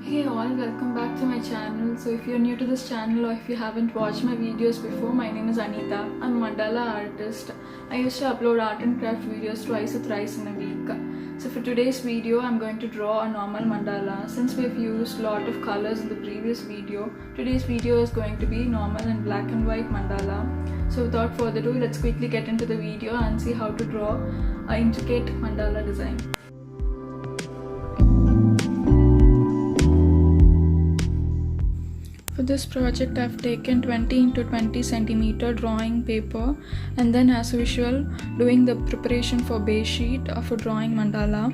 Hey all, welcome back to my channel. So if you're new to this channel or if you haven't watched my videos before, my name is Anita. I'm a mandala artist. I used to upload art and craft videos twice or thrice in a week. So for today's video, I'm going to draw a normal mandala. Since we've used a lot of colors in the previous video, today's video is going to be normal and black and white mandala. So without further ado, let's quickly get into the video and see how to draw an intricate mandala design. For this project, I've taken 20 into 20 centimeter drawing paper and then, as usual, doing the preparation for base sheet for drawing mandala.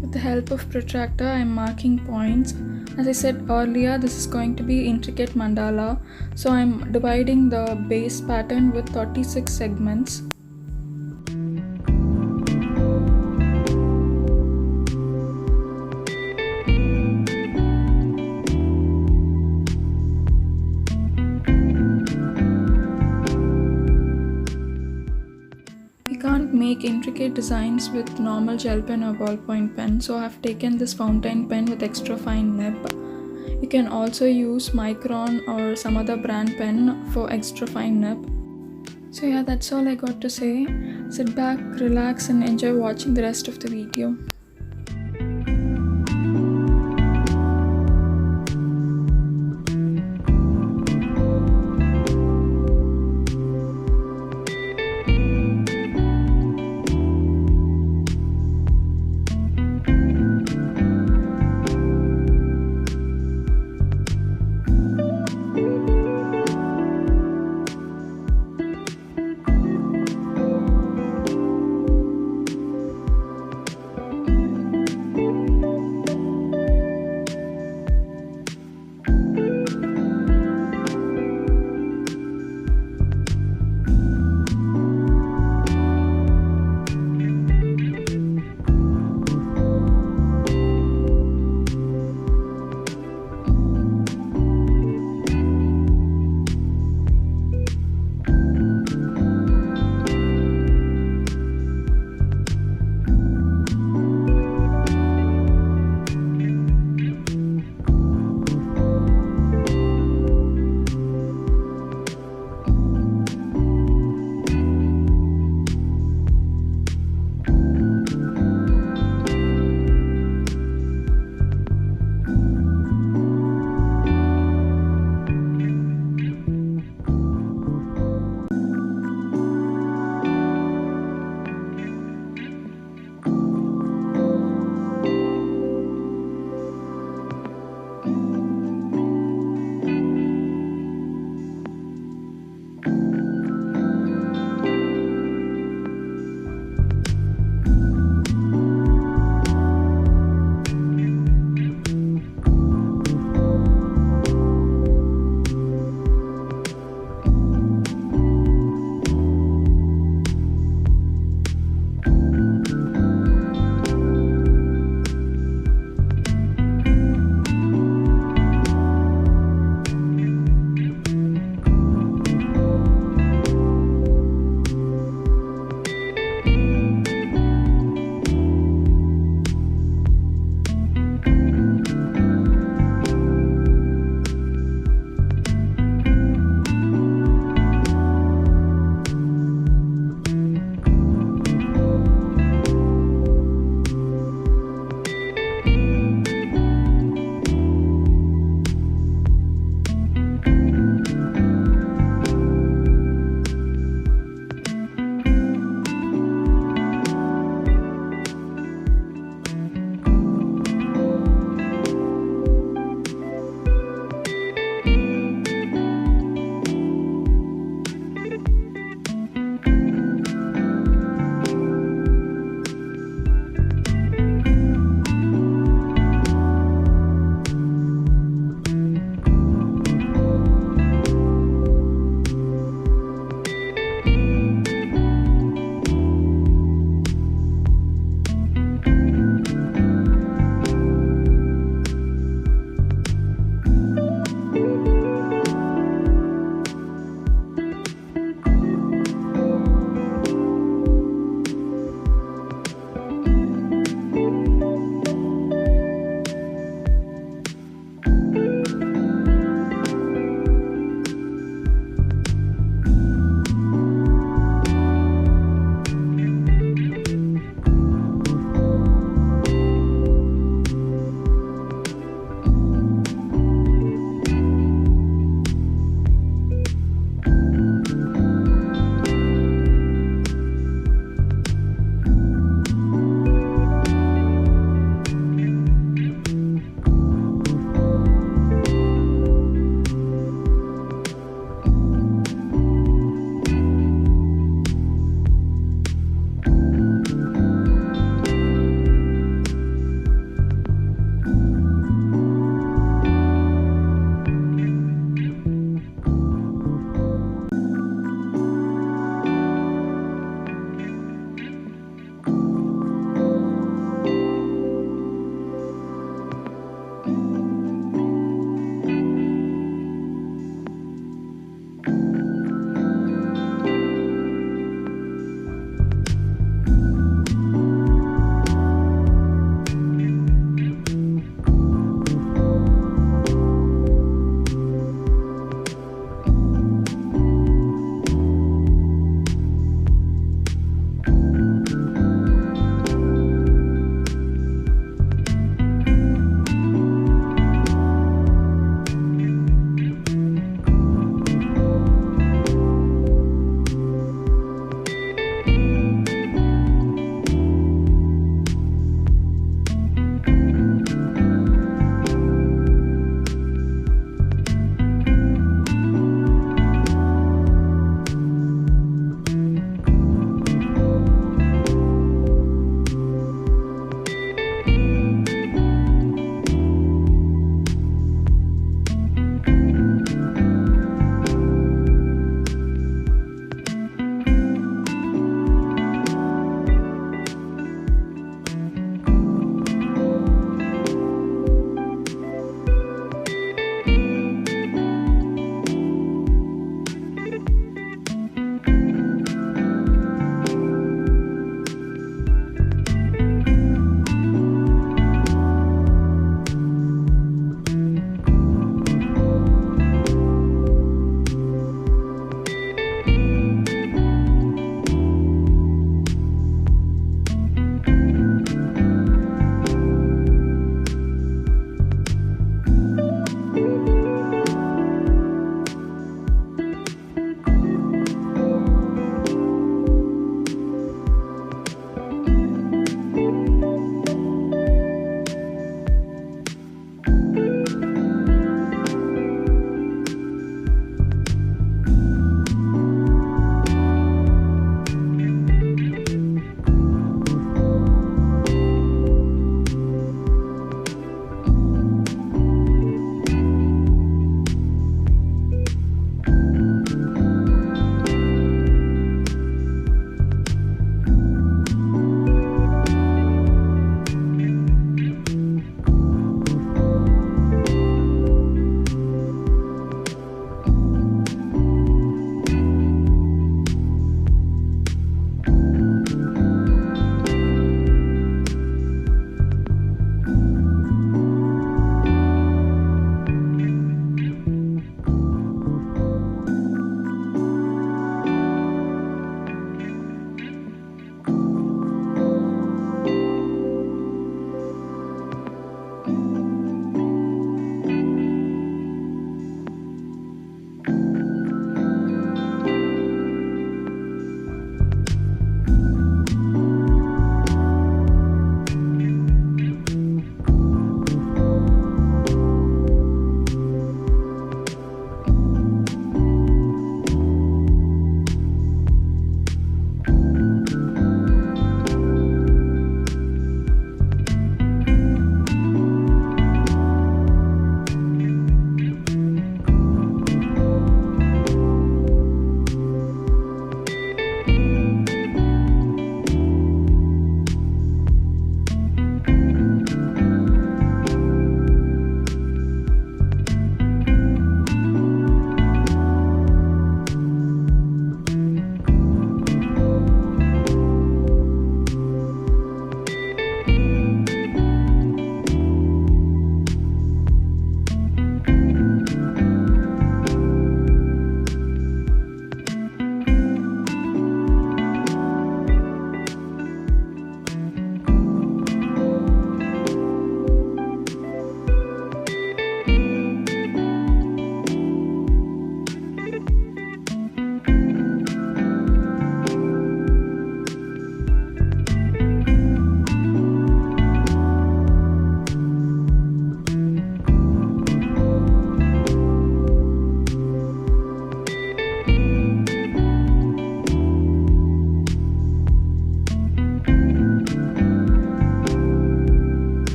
With the help of protractor, I'm marking points. As I said earlier, this is going to be intricate mandala, so I'm dividing the base pattern with 36 segments. Can't make intricate designs with normal gel pen or ballpoint pen, so I have taken this fountain pen with extra fine nib. You can also use Micron or some other brand pen for extra fine nib. So yeah, that's all I got to say. Sit back, relax and enjoy watching the rest of the video.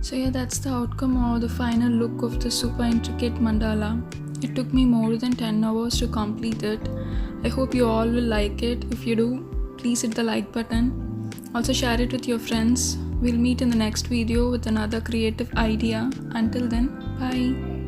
So yeah, that's the outcome or the final look of the super intricate mandala. It took me more than 10 hours to complete it. I hope you all will like it. If you do, please hit the like button. Also share it with your friends. We'll meet in the next video with another creative idea. Until then, bye.